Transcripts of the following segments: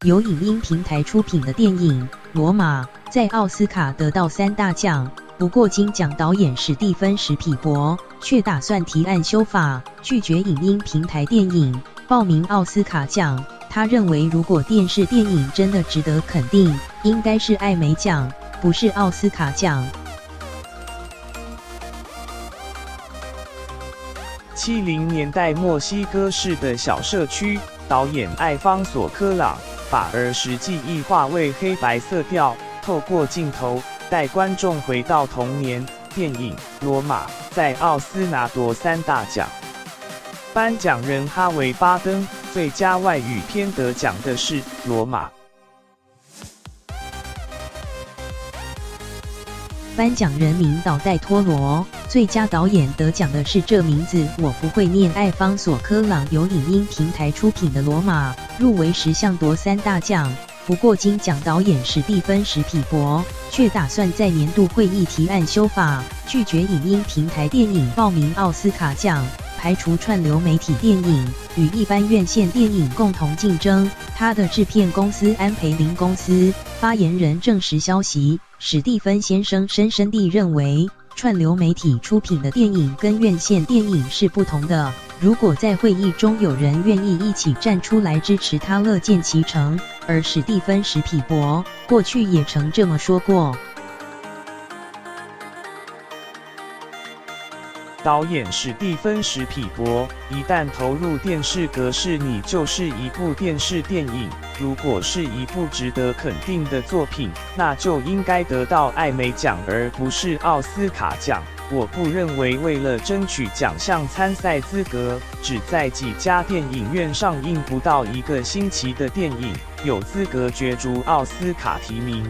由影音平台出品的电影《罗马》在奥斯卡得到3大奖，不过金奖导演史蒂芬·史匹柏却打算提案修法，拒绝影音平台电影报名奥斯卡奖。他认为，如果电视电影真的值得肯定，应该是艾美奖，不是奥斯卡奖。70年代墨西哥式的小社区，导演艾方索·科朗把实际异化为黑白色调，透过镜头带观众回到童年。电影《罗马》在奥斯拿夺3大奖，颁奖人哈维·巴登最佳外语片得奖的是《罗马》。颁奖人名导戴托罗，最佳导演得奖的是这名字我不会念艾方索·科朗由影音平台出品的《罗马》，入围10项夺3大奖。不过金奖导演史蒂芬·史匹柏却打算在年度会议提案修法，拒绝影音平台电影报名奥斯卡奖，排除串流媒体电影与一般院线电影共同竞争。他的制片公司安培林公司发言人证实消息，史蒂芬先生深深地认为，串流媒体出品的电影跟院线电影是不同的。如果在会议中有人愿意一起站出来支持他，乐见其成。而史蒂芬·史匹柏过去也曾这么说过。导演史蒂芬·史匹柏一旦投入电视格式，你就是一部电视电影。如果是一部值得肯定的作品，那就应该得到艾美奖，而不是奥斯卡奖。我不认为为了争取奖项参赛资格，只在几家电影院上映不到1个星期的电影有资格角逐奥斯卡提名。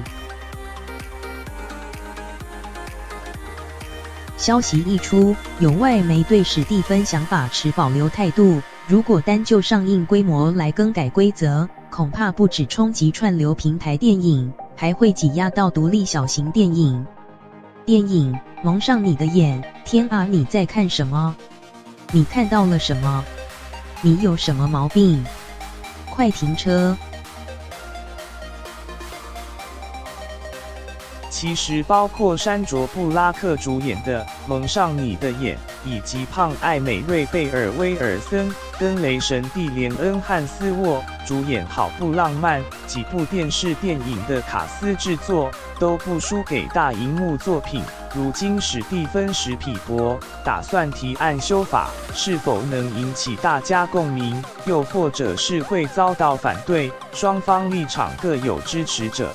消息一出，有外媒对史蒂芬想法持保留态度。如果单就上映规模来更改规则，恐怕不只冲击串流平台电影，还会挤压到独立小型电影。电影蒙上你的眼，天啊，你在看什么？你看到了什么？你有什么毛病？快停车！其实包括山卓·布拉克主演的《蒙上你的眼》，以及胖艾美瑞·贝尔威尔森跟雷神蒂连恩·汉斯沃主演《好不浪漫》几部电视电影的卡司制作，都不输给大荧幕作品。如今史蒂芬·史匹柏打算提案修法，是否能引起大家共鸣，又或者是会遭到反对？双方立场各有支持者。